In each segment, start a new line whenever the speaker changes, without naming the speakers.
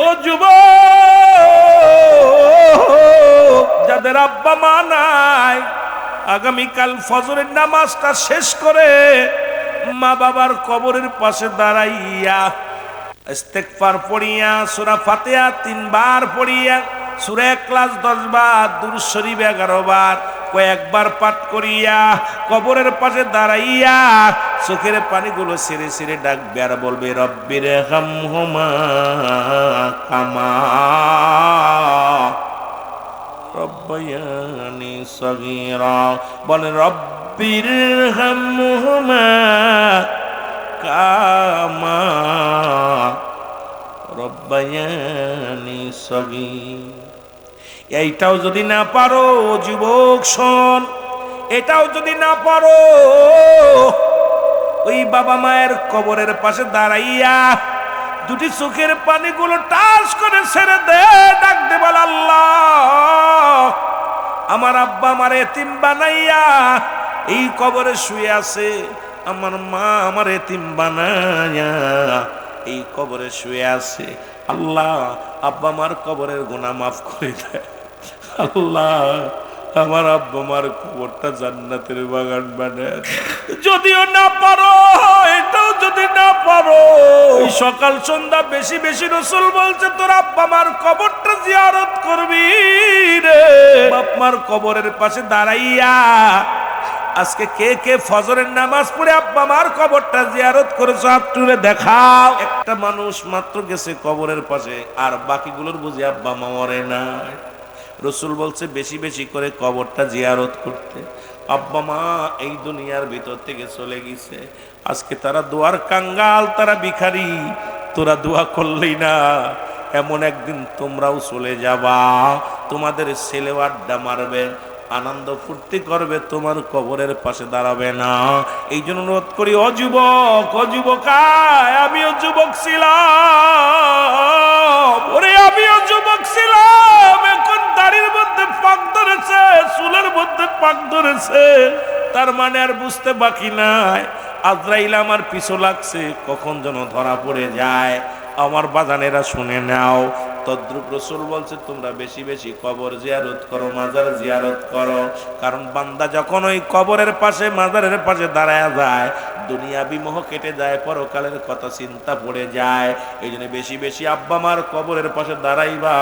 ও যুবক, যাদের আব্বা মা নাই, আগামীকাল ফজরের নামাজটা শেষ করে মা বাবার কবরের পাশে দাঁড়াইয়া ইস্তেগফার পড়িয়া, সূরা ফাতিহা 3 বার পড়িয়া, সূরা ইখলাস 10 বার, দুরূদ শরীফ 11 বার, কয়েকবার পাঠ করিয়া কবরের পাশে দাঁড়াইয়া চোখের পানিগুলো ছেড়ে ছেড়ে ডাকবে আর বলবে, রব্বির হামহুমা কামা রব্বায়ানি সগীরা। বলেন, রব্বির হামহুমা কামা রব্বায়ানি সগীরা। এইটাও যদি না পারো যুবক শোন, এটাও যদি না পারো, ওই বাবা মায়ের কবরের পাশে দাঁড়াইয়া দুটি চোখের পানিগুলো টাচ করে ছেড়ে দে, ডাক দে, বল, আল্লাহ, আমার আব্বা আমার এতিম বানাইয়া এই কবরে শুয়ে আছে, আমার মা আমার এতিম বানাইয়া এই কবরে শুয়ে আছে। আল্লাহ, আব্বা মার কবরের গুনাহ মাফ করে দেয়। আল্লাহ, আমার আব্বা মার কবরটা জান্নাতের বাগান বানায়। যদিও না পারো, এটাও যদি না পারো, সকাল সন্ধ্যা বেশি বেশি রাসূল বলছে তোর আব্বা মার কবরটা জিয়ারত করবি রে। বাপ মার কবরের পাশে দাঁড়াইয়া আজকে কে কে ফজরের নামাজ পড়ে আব্বা মার কবরটা জিয়ারত করেছো? হাত তুলে দেখাও। একটা মানুষ মাত্র গেছে কবরের পাশে, আর বাকিগুলোর বুঝি আব্বা মা মরে নাই। রাসূল বলছে বেশি বেশি করে কবরটা জিয়ারত করতে। আব্বা মা এই দুনিয়ার ভিতর থেকে চলে গেছে, আজকে তারা দোয়ার কাঙ্গাল, তারা ভিখারি। তোরা দোয়া করলেই না, এমন একদিন তোমরাও চলে যাবা, তোমাদের ছেলেও আড্ডা মারবে, আনন্দ ফুর্তি করবে, তোমার কবরের পাশে দাঁড়াবে না। এই জন্য অনুরোধ করি, অযুবক, অযুবকায়, আমিও যুবক ছিলাম, ওরে আমিও যুবক ছিলাম, এখন দাড়ির মধ্যে পাক ধরেছে, চুলের মধ্যে পাক ধরেছে, তার মানে আর বুঝতে বাকি নাই আজরাইল আমার পিছু লাগছে, কখন যেন ধরা পড়ে যায়। আমার বাজানেরা শুনে নাও, তদ্রুপ রাসূল বলছে তোমরা বেশি বেশি কবর জিয়ারত করো, মাজার জিয়ারত করো। কারণ বান্দা যখন ওই কবরের পাশে, মাজারের পাশে দাঁড়ায় যায়, দুনিয়া বিমোহ কেটে যায়, পরকালের কথা চিন্তা পড়ে যায়। এই জন্য বেশি বেশি আব্বা মার কবরের পাশে দাঁড়াইবা।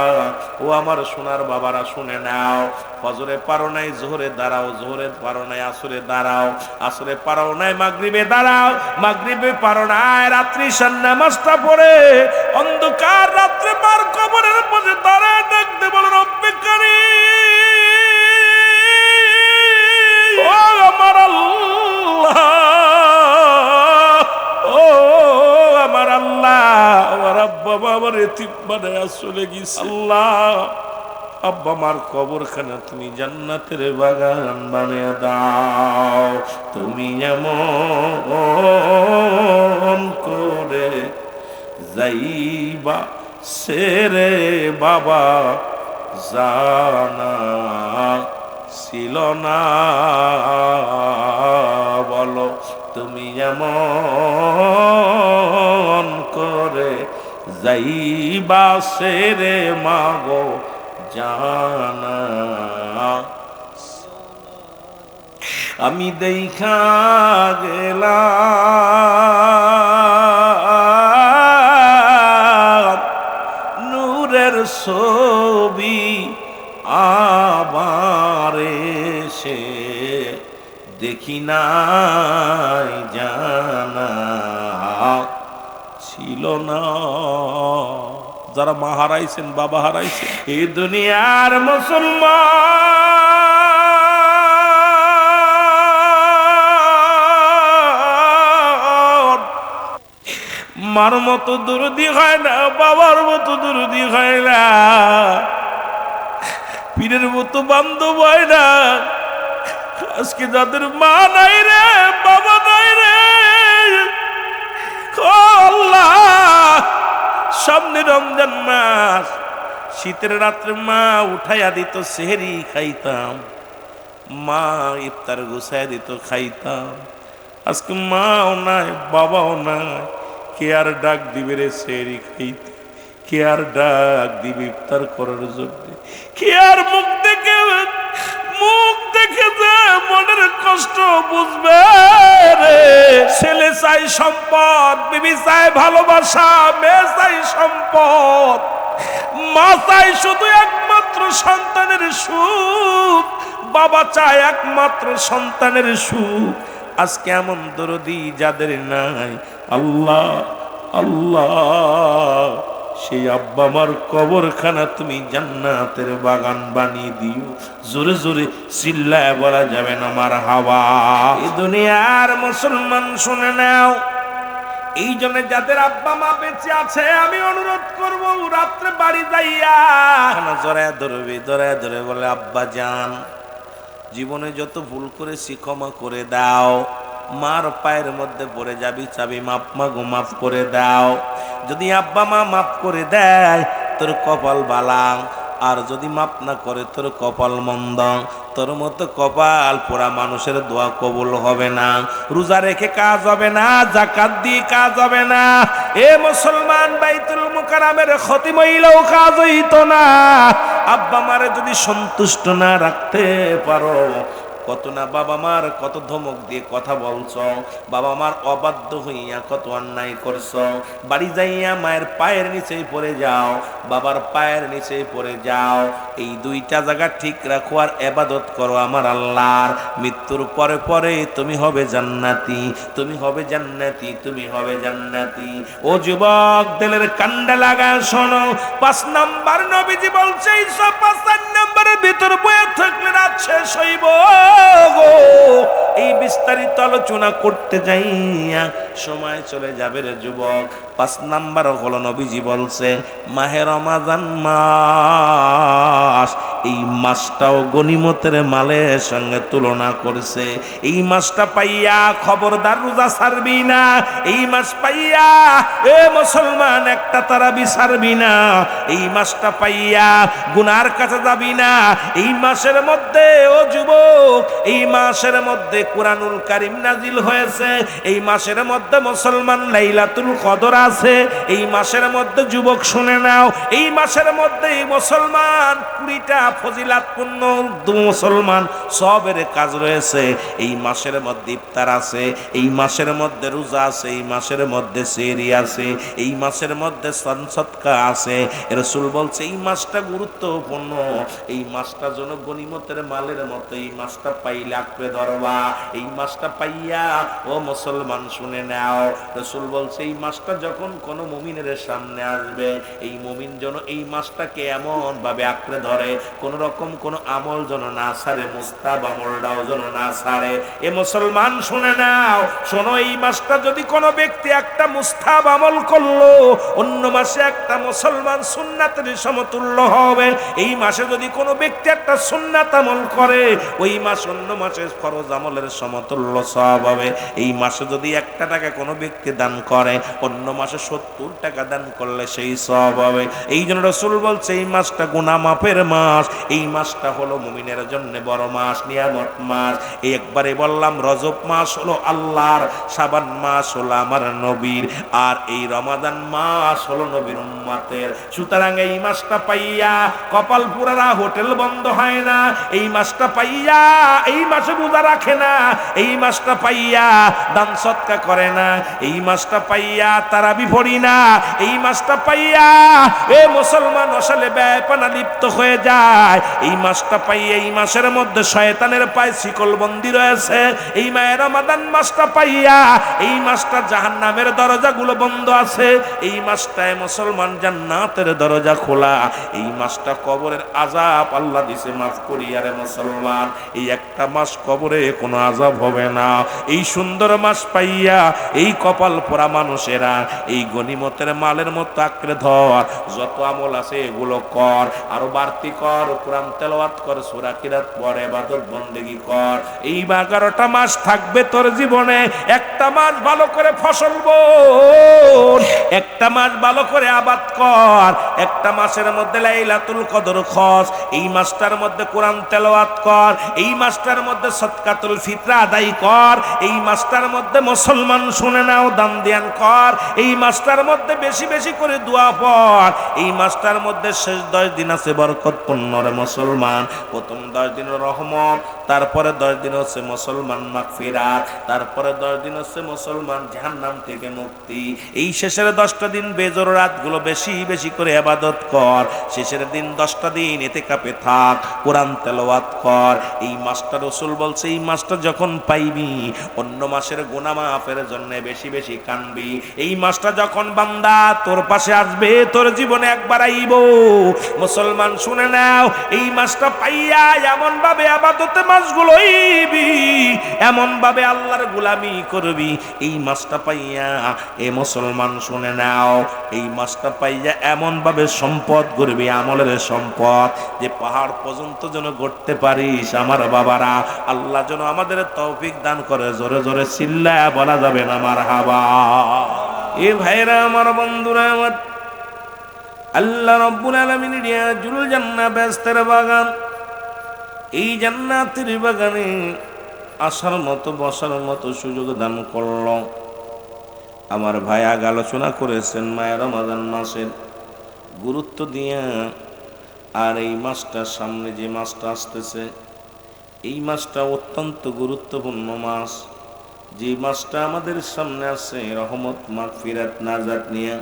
ও আমার সোনার বাবারা শুনে নাও, ফজরে পারো নাই জোহরে দাঁড়াও, জোহরে পারো নাই আসরে দাঁড়াও, আসরে পারো নাই মাগরিবে দাঁড়াও, মাগরিবে পারো নাই রাত্রি শান নামাজটা পড়ে অন্ধকার রাত্রে মার কবরের পাশে দাঁড়ায় ডাকতে বলো, রব্বে কারীম, ও আমার আল্লাহ, ও আমার আল্লাহ, আমার আব্বা আমার এতিম বানায়া চলে গেছে। আল্লাহ, আব্বা মার কবরখানা তুমি জান্নাতের বাগান বানিয়ে দাও। তুমি এমন করে যাইবা সেরে বাবা জানা ছিল না, বলো তুমি এমন করে যাইবা সেরে মাগো জানা। আমি দেখা গেলাম নূরের ছবি, আবার এসে দেখি নাই জানা ছিল না। যারা মা হারাইছেন, বাবা হারাইছেন, এই দুনিয়ার মুসলমান, মার মতো দুরুদি হয় না, বাবার মতো দুরুদি হয় না, পীরের মতো বান্ধব হয় না। আজকে যাদের মা নাই রে, বাবা নাই রে, আল্লাহ, সামনে রমজান মাস, শীতের রাত্রে মা উঠাইয়া দিত, সেহরি খাইতাম, মা ইফতার গুছাইয়া দিত, খাইতাম। আজকে মাও নাই, বাবাও নাই, কে আর ডাক দিবে রে সেহরি খাইতে? কে আর ডাক দিবি ইফতার করার জন্য? কে আর মুখ দেখে যে মনের কষ্ট বুঝবে রে? ছেলে চাই সম্পদ, বিবি চাই ভালোবাসা, মেয়ে চাই সম্পদ, মা চাই শুধু একমাত্র সন্তানের সুখ, বাবা চায় একমাত্র সন্তানের সুখ। আজকে এমন দরদি যাদের নাই, আল্লাহ আল্লাহ সেই আব্বা আমার কবরখানা তুমি জান্নাতের বাগান বানিয়ে দিও। জোরে জোরে চিল্লায় বলা যাবে না মারহাবা। এই দুনিয়ার মুসলমান শুনে নাও, এই জন্য যাদের আব্বা মা বেঁচে আছে আমি অনুরোধ করব, রাত্রে বাড়ি যাইয়া জড়ায় ধরে বলে আব্বা জান, জীবনে যত ভুল করেছি ক্ষমা করে দাও। মার পায়ের মধ্যে পড়ে যাবি, চাবি মাপ মাগো মাফ করে দাও। যদি আব্বা মা মাফ করে দেয় তোর কপাল বালাং, আর যদি মাপ না করে তোর কপাল মন্দ। তোর মতো কপাল পোড়া মানুষের দোয়া কবুল হবে না, রোজা রেখে কাজ হবে না, যাকাত দিয়ে কাজ হবে না। এ মুসলমান, বাইতুল মুকাররমের খতিম হইলেও কাজ হইতো না। আব্বা মারে যদি সন্তুষ্ট না রাখতে পারো, কত না বাবা মার কত ধমক দিয়ে কথা বলছো, বাবা মার অবাধ্য হইয়া কত অন্যায় করছো। বাড়ি যাইয়া মায়ের পায়ের নিচে পড়ে যাও, বাবার পায়ের নিচে পড়ে যাও। এই দুইটা জায়গা ঠিক রাখো আর ইবাদত করো আমার আল্লাহর। মৃত্যুর পরে পরে তুমি হবে জান্নাতি, তুমি হবে জান্নাতি, তুমি হবে জান্নাতি। ও যুবক, দিলের কান্ডা লাগা শোনো। 5 নাম্বার নবীজি বলছে, এই সব 5 নাম্বারের ভিতর বয়ে থাকলে রাত শেষ হইব। এই বিস্তারিত আলোচনা করতে যাইয়া সময় চলে যাবে রে যুবক। 5 নাম্বার হলো নবীজি বলছে মাহে রমাজান মাস। এই মাসটাও গনিমতের মালের সঙ্গে তুলনা করছে। এই মাসটা পাইয়া খবরদার রোজা ছাড়বি না। এই মাস পাইয়া এ মুসলমান একটা তারাবি ছাড়বি না। এই মাসটা পাইয়া গুনার কাছে যাবি না। এই মাসের মধ্যে ও যুবক, এই মাসের মধ্যে কুরআনুল কারীম নাজিল হয়েছে। এই মাসের মধ্যে মুসলমান লাইলাতুল কদর আছে। এই মাসের মধ্যে যুবক শুনে নাও, এই মাসের মধ্যে মুসলমান 20টা ফজিলাতপূর্ণ মুসলমান সবের কাজ রয়েছে। এই মাসের মধ্যে ইফতার আছে, এই মাসের মধ্যে রোজা আছে, এই মাসের মধ্যে সেহরি আছে, এই মাসের মধ্যে সদকা আছে। রাসূল বলছে এই মাসটা গুরুত্বপূর্ণ। এই মাসটা যেন গনিমতের মালের মতো। এই মাসটা পাইলে আঁকড়ে ধরবা। এই মাসটা পাইয়া ও মুসলমান শুনে নাও, রাসূল বলছে এই মাসটা যখন কোন মুমিনের সামনে আসবে, এই মুমিন যেন এই মাসটাকে এমন ভাবে আঁকড়ে ধরে, কোন রকম কোন আমল যেন না ছাড়ে, মুস্তাহাব আমলটাও যেন না ছাড়ে। এ মুসলমান শুনে নাও, শোনো, এই মাসটা যদি কোনো ব্যক্তি একটা মুস্তাহাব আমল করলো, অন্য মাসে একটা মুসলমান সুন্নাতের সমতুল্য হবে। এই মাসে যদি কোনো ব্যক্তি একটা সুন্নাত আমল করে, ওই মাস অন্য মাসে ফরজ আমলের সমতুল্য সওয়াব হবে। এই মাসে যদি 1 টাকা কোনো ব্যক্তি দান করে, অন্য মাসে 70 টাকা দান করলে সেই সওয়াব হবে। এই জন্য রাসূল বলছে এই মাসটা গুনাহ মাফের মাস। এই মাসটা হলো মুমিনের জন্য বড় মাস, নিয়ামত মাস। এই একবারে বললাম, রজব মাস হলো আল্লাহর, শাবান মাস হলো আমার নবীর, আর এই রমাদান মাস হলো নবীর উম্মতের। সুতরাং এই মাসটা পাইয়া কপাল পুরারা হোটেল বন্ধ হয় না। এই মাসটা পাইয়া এই মাসে রোজা রাখে না। এই মাসটা পাইয়া দান সদকা করে না। এই মাসটা পাইয়া তারাবি পড়ি না। এই মাসটা পাইয়া এ মুসলমান অসালে ব্যয়পানা লিপ্ত হয়ে যায়। এই মাসটা পাইয়া, এই মাসের মধ্যে শয়তানের পায়ে শিকল বন্দী রয়েছে। এই মায়ের রমাদান মাসটা পাইয়া, এই মাসটা জাহান্নামের দরজাগুলো বন্ধ আছে। এই মাসটায় মুসলমান জান্নাতের দরজা খোলা। এই মাসটা কবরের আযাব আল্লাহ দিছে মাফ করিয়া রে মুসলমান। এই একটা মাস কবরে কোনো আযাব হবে না। এই সুন্দর মাস পাইয়া এই কপাল পোড়া মানুষেরা এই গনিমতের মালের মতো আঁকড়ে ধর। যত আমল আছে এগুলো কর, আরো বাড়তি কর, পড়, কোরআন তেলাওয়াত কর, সূরা কিরাত পড়, ইবাদত বন্দেগী কর। এই 11টা মাস থাকবে তোর জীবনে। একটা মাস ভালো করে ফসল বোন, একটা মাস ভালো করে আবাদ কর, একটা মাসের মধ্যে লাইলাতুল কদর খস, এই মাসটার মধ্যে কোরআন তেলাওয়াত কর, এই মাসটার মধ্যে সদকাতুল ফিতরা আদায় কর, এই মাসটার মধ্যে মুসলমান শুনে নাও দান ধ্যান কর, এই মাসটার মধ্যে বেশি বেশি করে দোয়া পড়। এই মাসটার মধ্যে শেষ 10 দিন আছে বরকতপূর্ণ রে মুসলমান। প্রথম 10 দিন রহমত, তারপরে 10 দিন হচ্ছে মুসলমান মাগফিরাত, তারপরে 10 দিন হচ্ছে মুসলমান জাহান্নাম থেকে মুক্তি। এই শেষের 10টা দিন বেজোর রাতগুলো বেশি বেশি করে ইবাদত কর, শেষের দিন 10টা দিন ইতিকাফে থাক, কোরআন তেলাওয়াত কর। এই মাসটা রাসূল বলছে এই মাসটা যখন পাইবি অন্য মাসের গুনাহ মাফের জন্য বেশি বেশি কানবি। এই মাসটা যখন বান্দা তোর পাশে আসবে তোর জীবনে একবার আইব। মুসলমান শুনে নাও, এই মাসটা পাইয়া এমন ভাবে ইবাদতে মাসগুলোইবি, এমন ভাবে আল্লাহর গোলামি করবি। এই মাসটা পাইয়া এ মুসলমান শুনে নাও, এই মাসটা পাইয়া এমন ভাবে সম্পদ করবি, আমলের সম্পদ, যে পাহাড় পর্যন্ত যেন গড়তে পারিস। আমার বাবারা, আল্লাহ যেন আমাদের তৌফিক দান করে। জোরে জোরে চিল্লায়া বলা যাবে না মারহাবা। এ ভাইরা আমার, বন্ধুরা আমার, আল্লাহ রাব্বুল আলামিন রিয়াজুল জান্নাহ বেহেশতের বাগান, এই জান্নাতের বাগানে আসার মতো বসার মতো সুযোগ দান করল। আমার ভাই আগে আলোচনা করেছেন মায়ের রমাদান মাসের গুরুত্ব দিয়া। আর এই মাসটার সামনে যে মাসটা আসতেছে, এই মাসটা অত্যন্ত গুরুত্বপূর্ণ মাস। যে মাসটা আমাদের সামনে আছে রহমত মাগফিরাত নাজাত নিয়ে,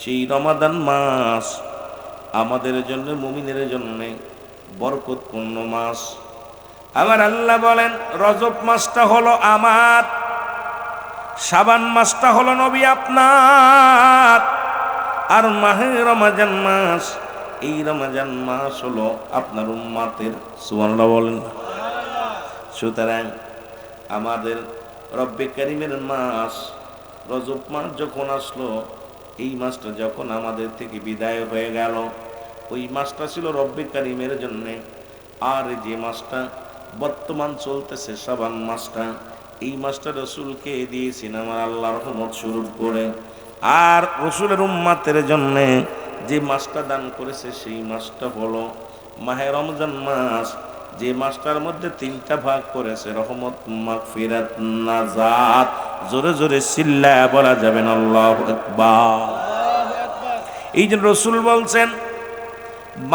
সেই রমাদান মাস আমাদের জন্য, মুমিনের জন্য বরকতপূর্ণ মাস। আমার আল্লাহ বলেন রজব মাসটা হলো আমার, শাবান মাসটা হলো নবী আপনার, আর মাহে রমজান মাস, এই রমজান মাস হলো আপনার উম্মতের। সুবহানাল্লাহ বলেন। সুতরাং আমাদের রব্বে কারীমের মাস রজব মাস যখন আসলো, এই মাসটা যখন আমাদের থেকে বিদায় হয়ে গেল, ওই মাসটা ছিল রব্বে কারীমের জন্য। আর যে মাসটা বর্তমান চলতেছে শাবান মাসটা, এই মাসটা রাসূলকে দিয়েছেন আমার আল্লাহ রহমত স্বরূপ করে। আর রাসূলের উম্মতের জন্য যে মাসটা দান করেছে সেই মাসটা হলো মাহে রমজান মাস, যে মাসটার মধ্যে 3টা ভাগ করেছে, রহমত মাগফিরাত নাজাত। জোরে জোরে চিল্লায়া বলা যাবে না আল্লাহু আকবার। এই যে রাসূল বলছেন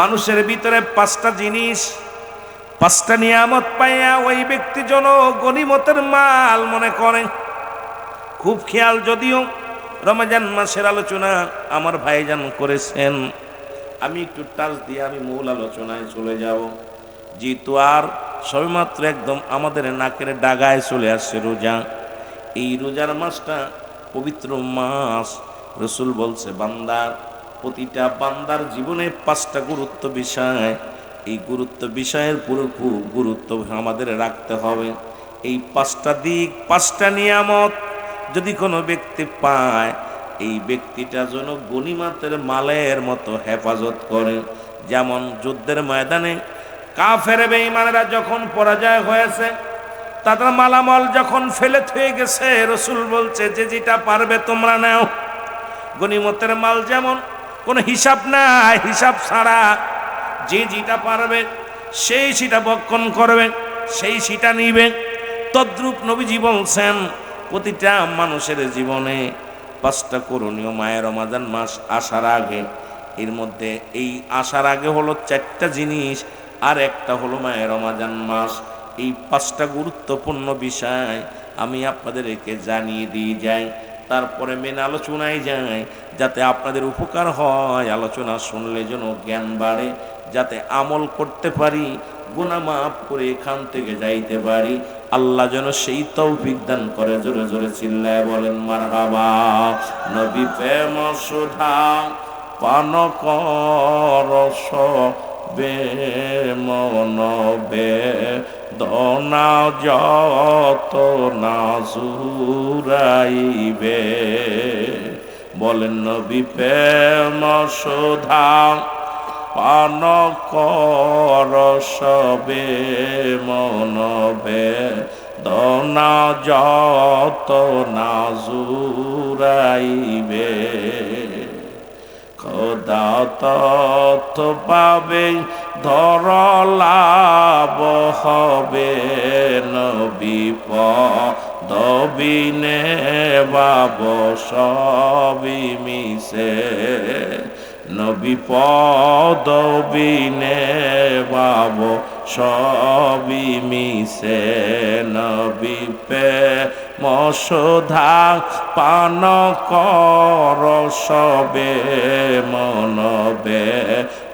মানুষের ভিতরে 5টা জিনিস, 5টা নিয়ামত পাইয়া ওই ব্যক্তি যেন গনিমতের মাল মনে করেন। খুব খেয়াল, যদিও রমজান মাসের আলোচনা আমার ভাইজান করেছেন, আমি একটু টাচ দিয়ে আমি মূল আলোচনায় চলে যাব। যেহেতু আর সবেমাত্র একদম আমাদের নাকের ডাগায় চলে আসছে রোজা, এই রোজার মাসটা পবিত্র মাস। রাসূল বলছে বান্দার, প্রতিটা বান্দার জীবনে 5টা গুরুত্ব বিষয়, এই গুরুত্ব বিষয়ের পুরো গুরুত্ব আমাদের রাখতে হবে। এই 5টা দিক, 5টা নিয়ামত যদি কোনো ব্যক্তি পায়, এই ব্যক্তিটা যেন গনিমতের মালের মতো হেফাজত করে। যেমন যুদ্ধের ময়দানে কাফের বেঈমানেরা যখন পরাজয় হয়েছে, তাদের মালামাল যখন ফেলে থুয়ে গেছে, রাসূল বলছে যে যেটা পারবে তোমরা নাও। গনিমতের মাল যেমন কোনো হিসাব নাই, হিসাব ছাড়া যে যেটা পারবে সেই সেটা ভক্ষণ করবে, সেই সেটা নিবে। তদ্রূপ নবীজি বলছেন প্রতিটা মানুষের জীবনে 5টা করণীয় মায়ের রমাদান মাস আসার আগে। এর মধ্যে এই আসার আগে হলো 4টা জিনিস, আর একটা হলো মায়ের রমাদান মাস। এই 5টা গুরুত্বপূর্ণ বিষয় আমি আপনাদেরকে জানিয়ে দিয়ে যাই, তারপরে মেন আলোচনায় যাই, যাতে আপনাদের উপকার হয়। আলোচনা শুনলে যেন জ্ঞান বাড়ে, যাতে আমল করতে পারি, গুনাহ মাফ করে এখান থেকে যাইতে পারি। আল্লাহ যেন সেই তৌফিক দান করে। জোরে জোরে চিল্লায় বলেন মারহাবা। নবী প্রেম সুধা পান করস বে মনবে দনা যত না জুরাইবে। বলেন নবী প্রেম সুধা
পান কর সবে মনবে দনা যত না জুরাইবে খোদা তত পাবে ধরলাভ হবে নবী পদবিনে বাব সবই মিশে নবী পদবিনে বাব সবই মিশে নবী পে মশোধা পান কর সবে মনবে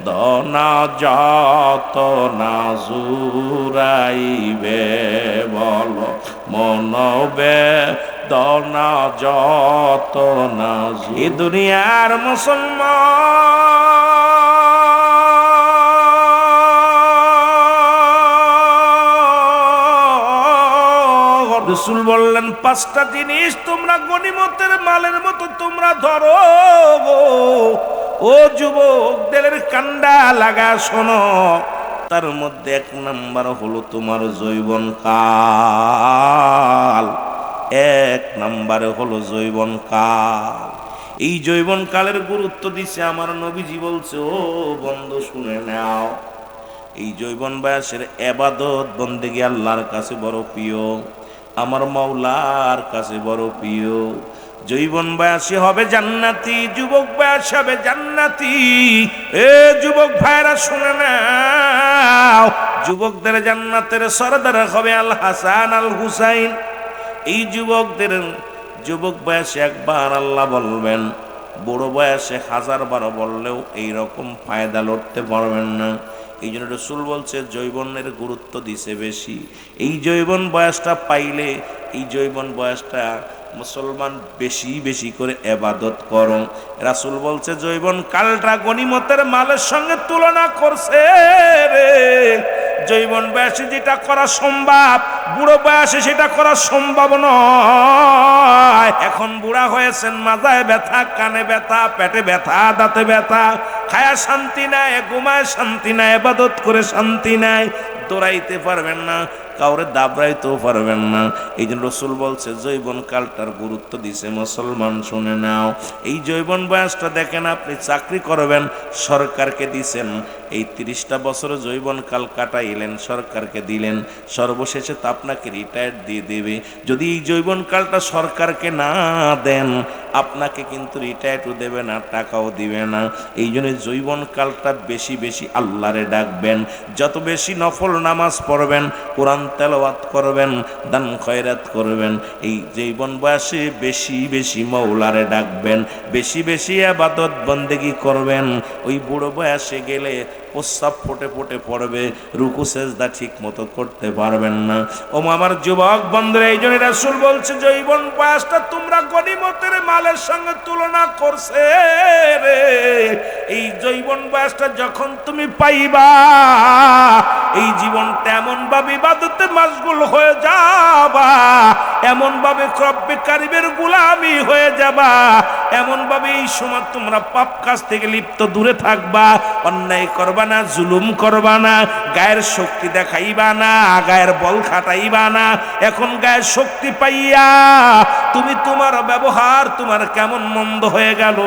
দনা যত না জুরাইবে বল মনবে দনা যত না
এই দুনিয়ার মুসলমান রাসূল বললেন পাঁচটা জিনিস তোমরা গনিমতের মালের মতো তোমরা ধরো ও যুবকদের কান্ডা লাগা শোনো তার মধ্যে এক নাম্বার হলো তোমার যৌবন কাল এক নাম্বারে হলো যৌবন কাল এই যৌবন কালের গুরুত্ব দিছে আমার নবীজি বলছে ও বন্ধু শুনে নাও এই যৌবন বয়সের ইবাদত বন্দেগী আল্লাহর কাছে বড় প্রিয় আমার মাওলার কাছে বড় প্রিয় যৌবন বয়সে হবে জান্নাতি যুবক বয়স হবে জান্নাতি এ যুবক ভাইরা শুনে নাও যুবকদের জান্নাতের সরদার হবে আল হাসান আল হুসাইন এই যুবকদের যুবক বয়সে একবার আল্লাহ বলবেন বড় বয়সে হাজারবার বললেও এইরকম ফায়দা লড়তে পারবেন না এই জন্য রাসূল বলছে যৌবনের গুরুত্ব দিছে বেশি এই যৌবন বয়সটা পাইলে এই যৌবন বয়সটা মুসলমান বেশি বেশি করে ইবাদত করো রাসূল বলছে যৌবন কালটা গনিমতের মালের সঙ্গে তুলনা করছে রে যৌবন বয়সে যেটা করা সম্ভব বুড়ো বয়সে সেটা করা সম্ভব নয় এখন বুড়া হয়েছেন মাথায় ব্যথা কানে ব্যথা পেটে ব্যথা দাঁতে ব্যথা খায়া শান্তি নাই ঘুমায় শান্তি নাই ইবাদত করে শান্তি নাই দৌড়াইতে পারবেন না কাউরে দাবড়াইতেও পারবেন না এই জন্য রাসূল বলছে যৌবন কালটার গুরুত্ব দিছে মুসলমান শুনে নাও এই যৌবন বয়সটা দেখেন আপনি চাকরি করবেন সরকারকে দিছেন এই 30টা বছর যৌবন কাল কাটাইলেন সরকারকে দিলেন সর্বশেষে তো আপনাকে রিটায়ার দিয়ে দেবে যদি এই যৌবন কালটা সরকারকে না দেন আপনাকে কিন্তু রিটায়ারও দেবে না টাকাও দিবে না এই জন্য যৌবন কালটা বেশি বেশি আল্লাহরে ডাকবেন যত বেশি নফল নামাজ পড়বেন কোরআন তেলাওয়াত করবেন দান খয়রাত করবেন এই যৌবন বয়সে বেশি বেশি মাওলারে ডাকবেন বেশি বেশি ইবাদত বন্দেগী করবেন ওই বুড়ো বয়সে গেলে প্রস্রাব ফোটে ফোটে পড়বে রুকু সেজদা ঠিক মতো করতে পারবেন না ও আমার যুবক বন্ধুরা এই জন্য রাসূল বলছে যৌবন বয়সটা তোমরা গনিমতের মালের সঙ্গে তুলনা করছে রে এই যৌবন বয়সটা যখন তুমি পাইবা এই জীবনটা এমন ভাবে ইবাদতে মাশগুল হয়ে যাবা এমন ভাবে রব্বে কারীমের গোলামি হয়ে যাবা এমন ভাবে এই সময় তোমরা পাপ কাজ থেকে লিপ্ত দূরে থাকবা অন্যায় করবা না জুলুম করবা না গায়ের শক্তি দেখাইবা না গায়ের বল খাটাইবা না এখন গায়ের শক্তি পাইয়া তুমি তোমার ব্যবহার তোমার কেমন মন্দ হয়ে গেল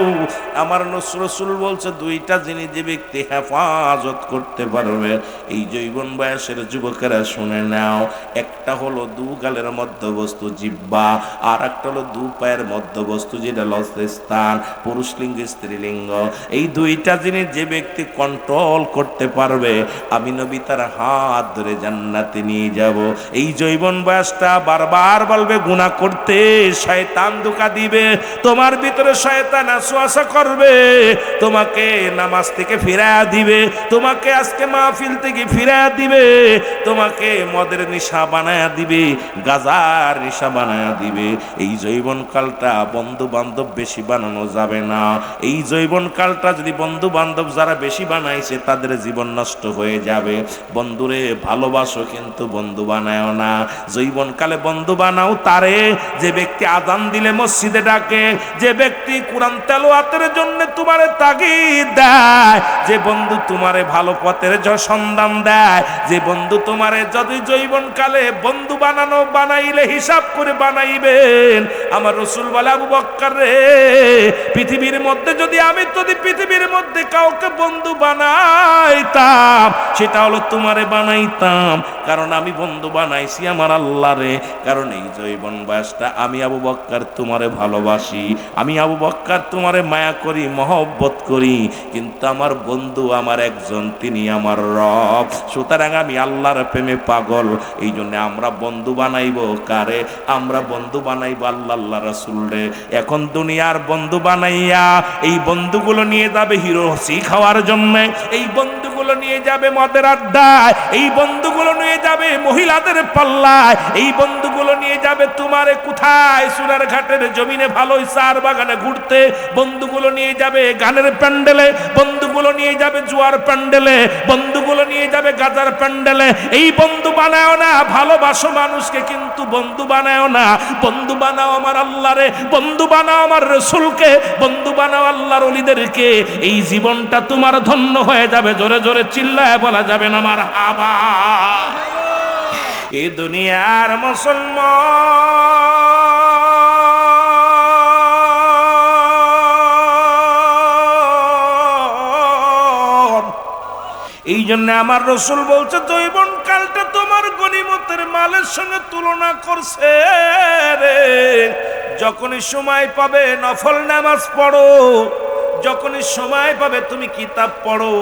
আমার রাসূল বলছে দুইটা জিনিস যে ব্যক্তি হেফাজত করতে পারবে এই যৌবন বয়সের যুবকেরা শুনে নাও একটা হলো দু গালের মধ্যবস্তু জিহ্বা আর একটা হলো দু পায়ের মধ্যবস্তু যেটা লজ্জাস্থান পুরুষ লিঙ্গ স্ত্রীলিঙ্গ এই দুইটা জিনিস যে ব্যক্তি কন্ট্রোল করতে পারবে আমি নবী তার হাত ধরে জান্নাতে নিয়ে যাব এই যৌবন বয়সটা বারবার বলবে গুনাহ করতে শয়তান ধোঁকা দিবে তোমার ভিতরে শয়তান ওয়াসওয়াসা করবে তোমাকে নামাজ থেকে ফিরায়া দিবে তোমাকে আজকে মাহফিল থেকে ফিরায়া দিবে তোমাকে মদের নেশা বানায়া দিবে গাজার নেশা বানায়া দিবে এই যৌবন কালটা বন্ধু বান্ধব বেশি বানানো যাবে না এই যৌবন কালটা যদি বন্ধু বান্ধব যারা বেশি বানাইছে তাদের জীবন নষ্ট হয়ে যাবে বন্ধুরে ভালোবাসো কিন্তু বন্ধু বানায়ও না যৌবন কালে বন্ধু বানাও তারে যে ব্যক্তি আযান দিলে মসজিদে ডাকে যে ব্যক্তি কোরআন তেলাওয়াতের জন্য তোমারে তাগিদ দেয় যে বন্ধু তোমারে ভালো পথের সন্ধান দেয়, যে বন্ধু তোমারে যদি জৈবনকালে বন্ধু বানাইলে হিসাব করে বানাইবেন। আমার রাসূল বলে, আবু বকর রে, পৃথিবীর মধ্যে যদি পৃথিবীর মধ্যে কাউকে বন্ধু বানাইতাম, সেটা হলো তোমারে বানাইতাম। কারণ আমি বন্ধু বানাইছি আমার আল্লাহরে। কারণ এই জৈবন বয়সটা আমি আবু বকর তোমারে ভালোবাসি, আমি আবু বকর তোমারে মায়া করি, মহব্বত করি। কিন্তু আমার বন্ধু আমার একজন, তিনি আমার রব। সুতরাং আমি আল্লাহর প্রেমে পাগল। এই জন্য আমরা বন্ধু বানাইব কারে? আমরা বন্ধু বানাইব আল্লাহ রাসূল রে। এখন দুনিয়ার বন্ধু বানাইয়া এই বন্ধুগুলো নিয়ে যাবে হিরোসি খাওয়ার জন্য, এই বন্ধুগুলো নিয়ে যাবে মদের আড্ডায়, এই বন্ধুগুলো নিয়ে যাবে মহিলাদের পাল্লায়, এই বন্ধুগুলো নিয়ে যাবে তোমারে কোথায় সুরার ঘাটের জমিনে ভালোই চার বাগানে ঘুরতে, বন্ধুগুলো নিয়ে যাবে গানের প্যান্ডেলে, বন্ধুগুলো নিয়ে যাবে জুয়ার প্যান্ডেলে, বন্ধুগুলো নিয়ে যাবে গাজার প্যান্ডেলে। এই বন্ধু বানাও না, ভালোবাসো মানুষকে কিন্তু বন্ধু বানাও না। বন্ধু বানাও আমার আল্লাহরে, বন্ধু বানাও আমার রাসূলকে, বন্ধু বানাও আল্লাহর ওলিদেরকে। এই জীবনটা তোমার ধন্য হয়ে যাবে। জোরে জোরে চিল্লায় বলা যাবে না আমার হাবা। এই দুনিয়ার মুসলমান, এই জন্য আমার রাসূল বলছে যৌবন কালটা তোমার গনিমতের মালের সঙ্গে তুলনা করছে রে। যখনই সময় পাবে নফল নামাজ পড়ো, যখনই সময় পাবে তুমি কিতাব পড়ো,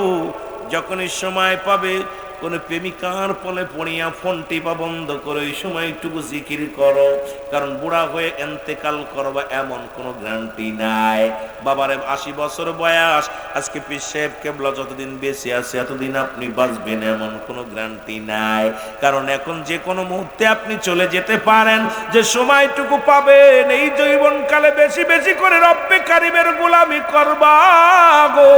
যখনই সময় পাবে কোন প্রেমিকার পলে পড়িয়া ফোন টিপা বন্ধ করো, এই সময়টুকু জিকির করো। কারণ বুড়া হয়ে এন্তেকাল করবা এমন কোনো গ্যারান্টি নাই। বাবারে 80 বছর বয়স, আজকে পীর সাহেব কেবলা যতদিন বেঁচে আছে এতদিন আপনি বাঁচবেন এমন কোনো গ্যারান্টি নাই। কারণ এখন যে কোনো মুহূর্তে আপনি চলে যেতে পারেন। যে সময়টুকু পাবেন এই জীবনকালে বেশি বেশি করে রব্বে কারিমের গোলামি করবা গো।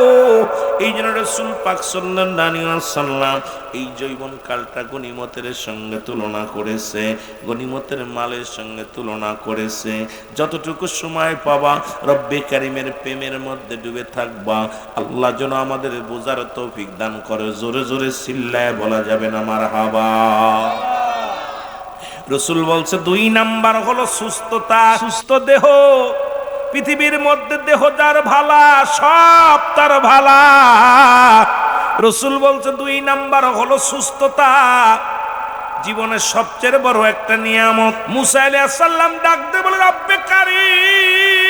এই জন্য রাসূল পাক সাল্লাল্লাহু আলাইহি ওয়াসাল্লাম এই যৌবন কালটা গনিমতের সঙ্গে তুলনা করেছে, গনিমতের মালের সঙ্গে তুলনা করেছে। যতটুকু সময় পাবা রব্বে কারিমের প্রেমের মধ্যে ডুবে থাকবা। আল্লাহ যেন আমাদের বোঝার তৌফিক দান করে। জোরে জোরে চিল্লায় বলা যাবে না মারহাবা। রাসূল বলছে 2 নাম্বার হলো সুস্থতা, সুস্থ দেহ। পৃথিবীর মধ্যে দেহ যার ভালা সব তার ভালা। রাসূল বলছে 2 নাম্বার হলো সুস্থতা, জীবনের সবচেয়ে বড় একটা নিয়ামত। মুসা আলাইহিস সালাম ডাক দিয়ে বলে, রব্বে কারীম,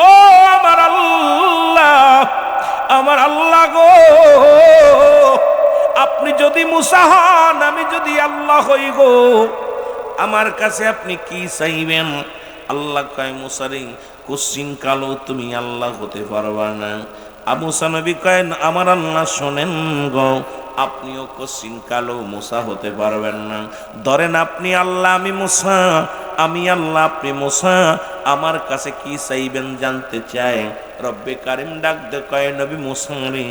ও আমার আল্লাহ, আমার আল্লাহ গো, আপনি যদি মুসা হন, আমি যদি আল্লাহ হই গো, আমার কাছে আপনি কি চাইবেন? আল্লাহ কয়, মুসারে কোশ্চিন কালো তুমি আল্লাহ হতে পারবা না। মুসা নবী কয়, আমার আল্লাহ শোনেন গো, আপনিও কোশ্চিন কালো মুসা হতে পারবেন না। ধরেন আপনি আল্লাহ, আমি মুসা, আমি আল্লাহ, আপনি মুসা, আমার কাছে কি চাইবেন জানতে চায়। রব্বে কারিম ডাক দে কয়, নবী মুসা রে,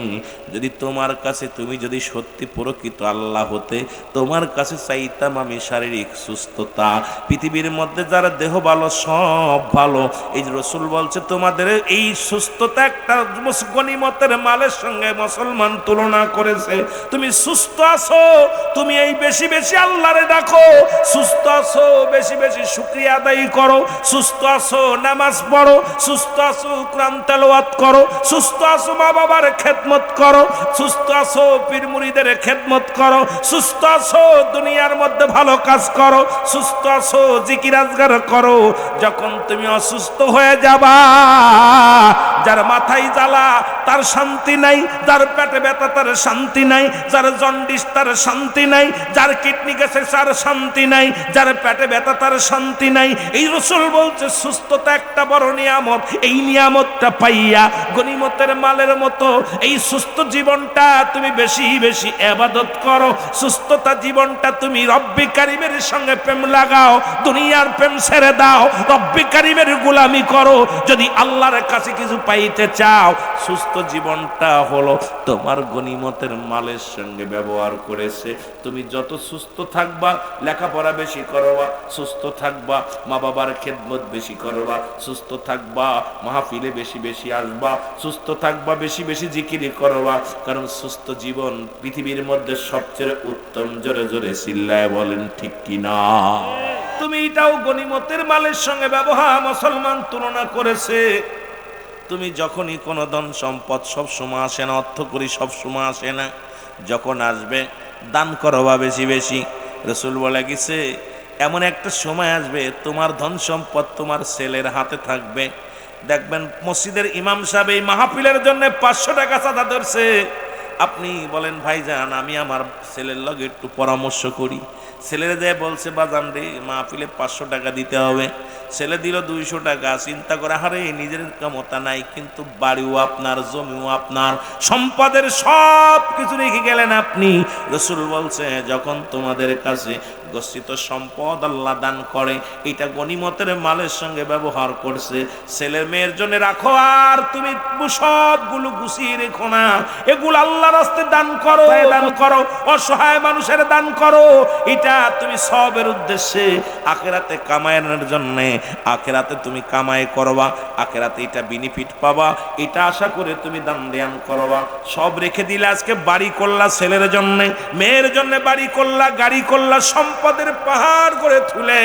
যদি তোমার কাছে, তুমি যদি সত্যি প্রকৃত আল্লাহ হতে, তোমার কাছে চাইতাম আমি শারীরিক সুস্থতা। পৃথিবীর মধ্যে যারা দেহ ভালো সব ভালো। এই রাসূল বলছে তোমাদের এই সুস্থতা একটা গনিমতের মালের সঙ্গে মুসলমান তুলনা করেছে। তুমি সুস্থ আছো, তুমি এই বেশি বেশি আল্লাহরে ডাকো। সুস্থ আছো, বেশি বেশি শুকরিয়া আদায় করো। সুস্থ আছো, নামাজ পড়ো। সুস্থ আছো, কোরআন তেলাওয়াত করো। সুস্থ আছো, মা বাবার খেদমত করো। সুস্থ আছো, পীর মুরিদের খেদমত করো। সুস্থ আছো, দুনিয়ার মধ্যে ভালো কাজ করো। সুস্থ আছো, জিকির আজগার করো। যখন তুমি অসুস্থ হয়ে যাবা, যার মাথায় জ্বালা তার শান্তি নাই, যার পেটে ব্যথা তার শান্তি নাই, যার জন্ডিস তার শান্তি নাই, যার কিডনি গেছে তার শান্তি নাই, যার পেটে ব্যথা তার শান্তি নাই। এই রাসূল বলছে সুস্থতা একটা বড় নিয়ামত। এই নিয়ামতটা পাইয়া গনিমতের মালের মতো এই সুস্থ জীবনটা তুমি বেশি বেশি ইবাদত করো। সুস্থতা জীবনটা তুমি রব্বে কারিমের সঙ্গে প্রেম লাগাও, দুনিয়ার প্রেম ছেড়ে দাও, রব্বে কারিমের গোলামি করো। যদি আল্লাহর কাছে কিছু পাইতে চাও, সুস্থ জীবনটা হলো তোমার গনিমতের মালের সঙ্গে ব্যবহার করেছে। তুমি যত সুস্থ থাকবা, লেখাপড়া বেশি করবা, সুস্থ থাকবা, মা বাবার খেদমত বেশি
করবা, সুস্থ থাকবা, মাহফিলে বেশি বেশি আসবা, সুস্থ থাকবা, বেশি বেশি জিকিরি করবা, কারণ সুস্থ জীবন পৃথিবীর মধ্যে সবচেয়ে উত্তম। জোরে জোরে চিল্লায় বলেন ঠিক কিনা?
তুমি এটাও গনিমতের মালের সঙ্গে ব্যবহার মুসলমান তুলনা করেছে। তুমি যখনই কোনো ধন সম্পদ সব সময় আসে না, অর্থ করি সব সময় আসে না, যখন আসবে দান করবা বেশি বেশি। রাসূল বলে গেছে এমন একটা সময় আসবে তোমার ধন সম্পদ তোমার ছেলের হাতে থাকবে। দেখবেন মসজিদের ইমাম সাহেব এই মাহফিলের জন্য 500 টাকা চাঁদা ধরছে, আপনি বলেন ভাইজান আমি আমার ছেলের লগে একটু পরামর্শ করি, ছেলের দেয় বলছে বাজান রে মাহফিলে 500 টাকা দিতে হবে, ছেলে দিল 200 টাকা। চিন্তা করে হারে নিজের ক্ষমতা নাই, কিন্তু বাড়িও আপনার, জমিও আপনার, সম্পদের সব কিছু রেখে গেলেন আপনি। রাসূল বলছে যখন তোমাদের কাছে গচ্ছিত সম্পদ আল্লাহ দান করে, এটা গনিমতের মালের সঙ্গে ব্যবহার করছে, ছেলের মেয়ের জন্য রাখো, আর তুমি সবগুলো গুছিয়ে রেখো না, এগুলো আল্লাহর রাস্তায় দান করো, দান করো, অসহায় মানুষের দান করো। এটা তুমি সবের উদ্দেশ্যে আখিরাতে কামানোর জন্য, আখিরাতে তুমি কামাই করবা, আখিরাতে এটা বেনিফিট পাবা, এটা আশা করে তুমি দান ধ্যান করবা। সব রেখে দিলে আজকে বাড়ি করলা ছেলের জন্য, মেয়ের জন্য বাড়ি করলা, গাড়ি করলা, সম্পদের পাহাড় করে তুলে,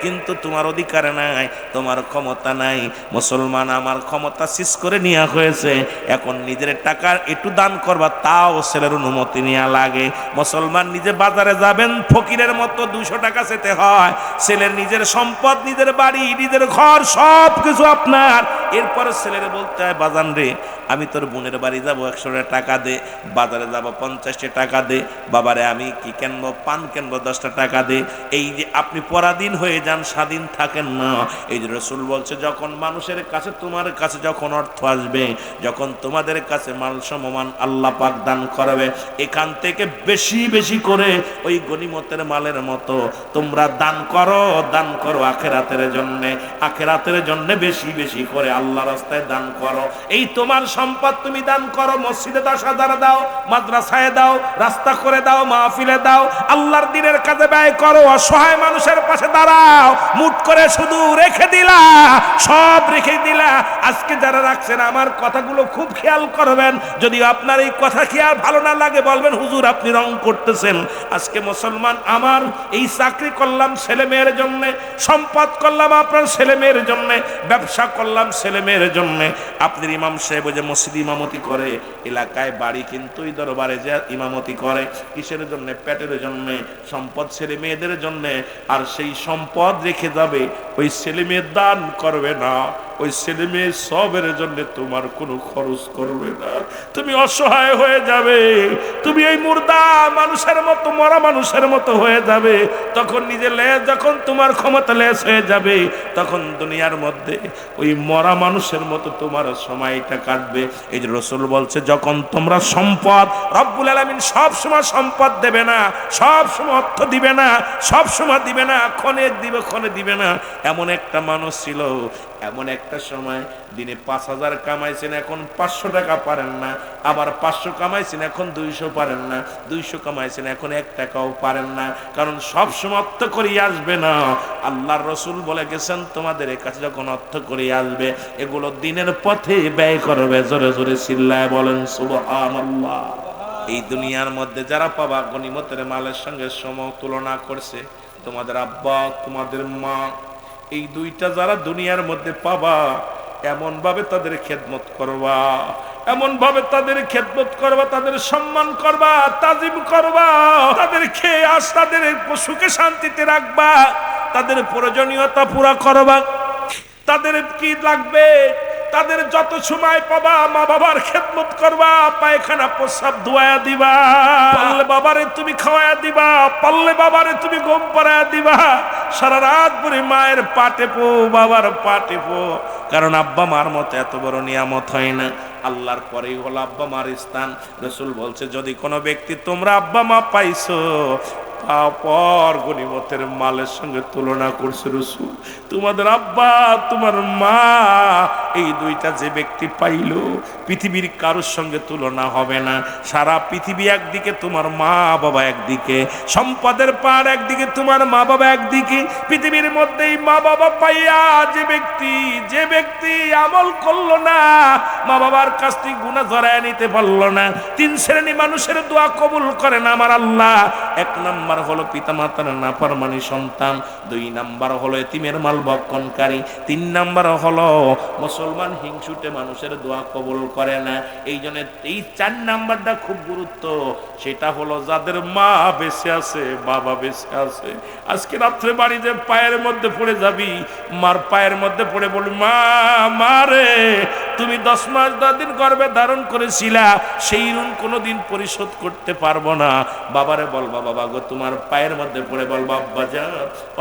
কিন্তু তোমার অধিকার নাই, তোমার ক্ষমতা নাই। মুসলমান আমার ক্ষমতা শেষ করে নেওয়া হয়েছে, এখন নিজের টাকার একটু দান করবা, তাও ছেলের অনুমতি নেওয়া লাগে। মুসলমান নিজে বাজারে যাবেন ফকিরের মতো 200 টাকা চেতে হয়, ছেলের নিজের সম্পদ, নিজের বাড়ি, নিজের ঘর সব কিছু আপনার, এরপরে ছেলের বলতে হয় বাজান রে আমি তোর বোনের বাড়ি যাবো 100 টাকা দে, বাজারে যাবো 50 টাকা দে, বাবারে আমি কি কিনবো পান কিনবো 10 টাকা দে। এই যে আপনি পরাধীন হয়ে যান, স্বাধীন থাকেন না। এই যে রাসূল বলছে যখন মানুষের কাছে তোমার কাছে যখন অর্থ আসবে, যখন তোমাদের কাছে মাল সমমান আল্লাহ পাক দান করবে, এখান থেকে বেশি বেশি করে ওই গনিমতের মালের মতো তোমরা দান করো, দান করো আখিরাতের জন্য, আখিরাতের জন্য বেশি বেশি করে আল্লাহ রাস্তায় দান করো। এই তোমার সম্পদ তুমি দান করো, মসজিদে 10,000 দাও, মাদ্রাসায় দাও, রাস্তা করে দাও, মাহফিলে দাও, আল্লাহর দ্বীনের কাজে ব্যয় করো, অসহায় মানুষের পাশে দাঁড়াও। মুট করে শুধু রেখে দিলা, সব রেখে দিলা। আজকে যারা রাখছেন আমার কথাগুলো খুব খেয়াল করবেন, যদি আপনার এই কথা খেয়াল ভালো না লাগে বলবেন হুজুর আপনি রং করতেছেন। আজকে মুসলমান আমার এই চাকরি করলাম ছেলে মেয়ের জন্য, সম্পদ করলাম আপনার ছেলে মেয়ের জন্য, ব্যবসা করলাম ছেলে মেয়ের জন্য। আপনার ইমাম সাহেব যে মসজিদ ইমামতি করে, এলাকায় বাড়ি কিন্তু ওই দরবারে যে ইমামতি করে, কিসের জন্য? পেটের জন্য, সম্পদ ছেলে মেয়েদের জন্য। আর সেই সম্পদ রেখে যাবে, ওই ছেলে মেয়ে দান করবে না, ওই ছেলে মেয়ে সবের জন্য তোমার কোনো খরচ করবে না। তুমি অসহায় হয়ে যাবে, তুমি এই মুর্দা মানুষের মতো, মরা মানুষের মতো হয়ে যাবে। তখন নিজে লেজ, যখন তোমার ক্ষমতা লেজ হয়ে যাবে, তখন দুনিয়ার মধ্যে ওই মরা মানুষের মতো তোমার সময়টা কাটবে। এই যে রাসূল বলছে যখন তোমরা সম্পদ, রব্বুল আলামিন সব সময় সম্পদ দেবে না, সব সময় অর্থ দিবে না, সব সময় দিবে না, ক্ষণে দিবে ক্ষণে দিবে না। এমন একটা মানুষ ছিল, এমন একটা সময় দিনে 5,000 কামাইছেন, এখন 500 টাকা পারেন না, আবার 500 কামাইছেন এখন 200 পারেন না, 200 কামাইছেন এখন 1 টাকাও পারেন না, কারণ সব সময় অর্থ করে আসবে না। আল্লাহর রাসূল বলে গেছেন তোমাদের কাছে যখন অর্থ করে আসবে, এগুলো দিনের পথে ব্যয় করবে। জোরে জোরে চিল্লায় বলেন সুবহানাল্লাহ। এই দুনিয়ার মধ্যে যারা পাবা গনিমতের মালের সঙ্গে সম তুলনা করছে, তোমাদের আব্বা তোমাদের মা, এই দুইটা যারা দুনিয়ার মধ্যে পাবা, এমন ভাবে তাদের খেদমত করবা, এমন ভাবে তাদের খেদমত করবা, তাদের সম্মান করবা, তাজিম করবা, তাদের খেয়ে আস, তাদের সুখে শান্তিতে রাখবা, তাদের প্রয়োজনীয়তা পুরা করবা, তাদের কি লাগবে তাদের যত সময় পাবা মা বাবার খেদমত করবা, পায়খানা প্রস্রাব ধোয়া দিবা, পারলে বাবারে তুমি খাওয়ায়া দিবা, পারলে বাবারে তুমি ঘুম পাড়ায়া দিবা, সারা রাত পরে মায়ের পাটে পো, বাবার পাটে পো, কারণ আব্বা মার মতো এত বড় নিয়ামত হয় না। আল্লাহর পরেই হলো আব্বা মার স্থান। রাসূল বলছে যদি কোনো ব্যক্তি তোমরা আব্বা মা পাইছো, তারপর গনিমতের মালের সঙ্গে তুলনা করছে রাসূল, তোমাদের আব্বা তোমার মা
এই দুইটা যে ব্যক্তি পাইল পৃথিবীর কারোর সঙ্গে তুলনা হবে না। সারা পৃথিবী একদিকে, তোমার মা বাবা একদিকে, সম্পদের পার একদিকে, তোমার মা বাবা একদিকে। পৃথিবীর মধ্যেই মা বাবা পাইয়া যে ব্যক্তি আমল করলো না, মা বাবার কাছ থেকে গুনাহ ধরায় নিতে পারলো না, তিন শ্রেণী মানুষের দোয়া কবুল করে না আমার আল্লাহ। এক নাম্বার হলো পিতামাতার নাফরমানি সন্তান, দুই নাম্বার হলো এতিমের মাল ভক্ষণকারী, তিন নাম্বার হলো মুসলমান হিংসুটে মানুষের দোয়া কবুল করে না। এই জন্য এই চার নাম্বারটা খুব গুরুত্ব। সেটা হলো যাদের মা বেঁচে আছে, বাবা বেঁচে আছে। আজকে রাত্রে বাড়ি যে পায়ের মধ্যে পড়ে যাবি, মার পায়ের মধ্যে পড়ে বলবি, মা, মা রে, তুমি 10 মাস 10 দিন গর্ভে ধারণ করেছিলা, সেই ঋণ কোনোদিন পরিশোধ করতে পারবো না। বাবারে বলবা, বাবা গো, তোমার পায়ের মধ্যে পড়ে বলবা, আব্বা যান,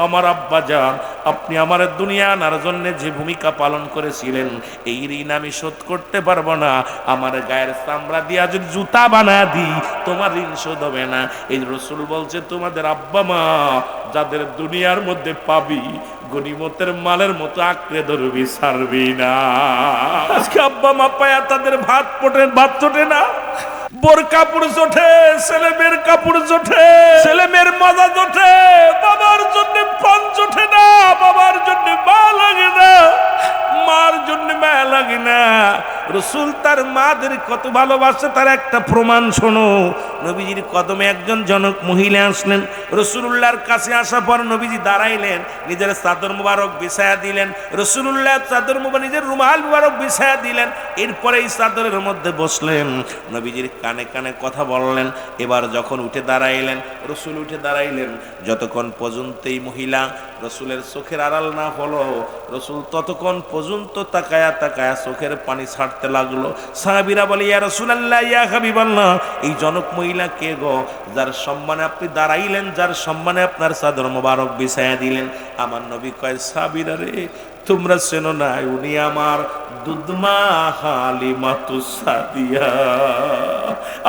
আমার আব্বা যান, আপনি আমার দুনিয়া আনার জন্য যে ভূমিকা পালন করেছিলেন, এই ঋণ আমি শোধ করতে পারবো না। আমার গায়ের চামড়া দিয়া যদি জুতা বানা দিই, তোমার ঋণ শোধ হবে না। এই রাসূল বলছে, তোমাদের আব্বা মা যাদের দুনিয়ার মধ্যে পাবি, গনিমতের মালের মতো আঁকড়ে ধরবি, ছাড়বি না। আজকে আব্বা মা পায়া তাদের ভাত চটে না, বোর কাপড় জোটে, ছেলে মেয়ের কাপড় জোটে, ছেলে মেয়ের মজা জোটে, বাবার জন্য প্রাণ জোটে না, বাবার জন্য মা লাগে না, মার জন্য মায়া লাগে না। রাসূল তার মাদের কত ভালোবাসে তার একটা প্রমাণ শোনো। নবীজির কদমে একজন জনক মহিলা আসলেন। রাসূলুল্লাহর কাছে আসা পর নবীজি দাঁড়াইলেন, নিজের চাদর মুবারক বিছায়া দিলেন। রাসূলুল্লাহ চাদর মুবারক, নিজের রুমাল মুবারক বিছায়া দিলেন। এরপরে এই চাদরের মধ্যে বসলেন, নবীজির কানে কানে কথা বললেন। এবার যখন উঠে দাঁড়াইলেন, রাসূল উঠে দাঁড়াইলেন। যতক্ষণ পর্যন্ত এই মহিলা রাসূলের চোখের আড়াল না হলো, রাসূল ততক্ষণ পর্যন্ত তাকায়া তাকায়া চোখের পানি ছাড়তে লাগলো। সাহাবীরা বলে, ইয়া রাসূলুল্লাহ, ইয়া হাবিবাল্লাহ, এই জনক মহিলা কে গো, যার সম্মানে আপনি দাঁড়াইলেন, যার সম্মানে আপনার চাদর মোবারক বিছায়া দিলেন? আমার নবী কয়, সাহাবীরা রে, তোমরা চেনো না, উনি আমার দুধমা হালিমাতুস সাদিয়া।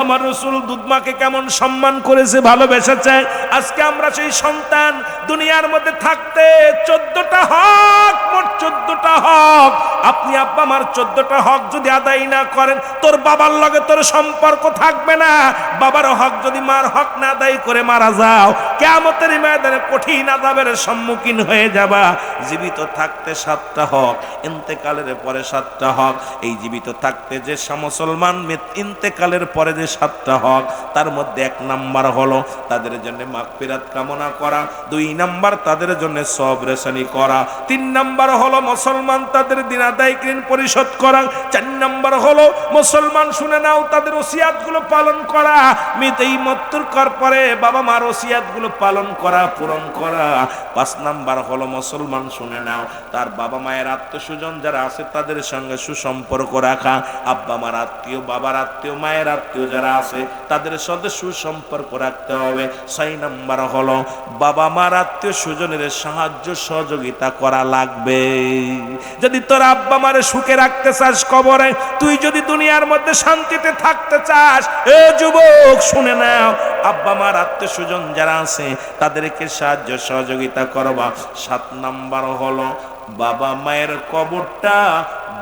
আমার রাসূল দুধমাকে কেমন সম্মান করেছে, ভালোবেসেছে। আজকে আমরা সেই সন্তান, দুনিয়ার মধ্যে থাকতে 14টা হক, মোট 14টা হক। আপনি আব্বা মার 14টা হক যদি আদায় না করেন, তোর বাবার লগে তোর সম্পর্ক থাকবে না। বাবার হক যদি মার হক না আদায় করে মারা যাও, কিয়ামতের ময়দানে কঠিন আযাবের সম্মুখীন হয়ে যাবা। জীবিত থাকতে 7টা হক, ইন্তেকালের পরে 7টা হক। এই জীবিত থাকতে যে মুসলমান ইন্তেকালের পরে যে 7টা হক, তার মধ্যে 1 নাম্বার হলো তাদের জন্য মাগফিরাত কামনা করা, 2 নাম্বার তাদের জন্য সবর রেসানি করা, 3 নাম্বার হলো মুসলমান তাদের দিন আদায় ঋণ পরিশোধ করা, 4 নাম্বার হলো মুসলমান, শুনে নাও, তাদের ওসিয়াতগুলো পালন করা। এই মৃত্যুর পরে বাবা মার ওসিয়াতগুলো পালন করা, পূরণ করা। 5 নাম্বার হলো মুসলমান, শুনে নাও, তার বাবা মায়ের আত্মীয়স্বজন যারা আছে তাদের সঙ্গে সুসম্পর্ক রাখা। আব্বা মার আত্মীয়, বাবার আত্মীয়, মায়ের আত্মীয় যারা আছে তাদের সাথে সুসম্পর্ক রাখতে হবে। 6 নাম্বার হলো বাবা মার আত্মীয় স্বজনের সাহায্য সহযোগিতা করা লাগবে। যদি তোর আব্বা মারে সুখে রাখতে চাস কবরে, তুই যদি দুনিয়ার মধ্যে শান্তিতে থাকতে চাস, এ যুবক শুনে নাও, আব্বা মার আত্মীয় স্বজন যারা আছে তাদেরকে সাহায্য সহযোগিতা করবা। 7 নাম্বার হলো বাবা মায়ের কবরটা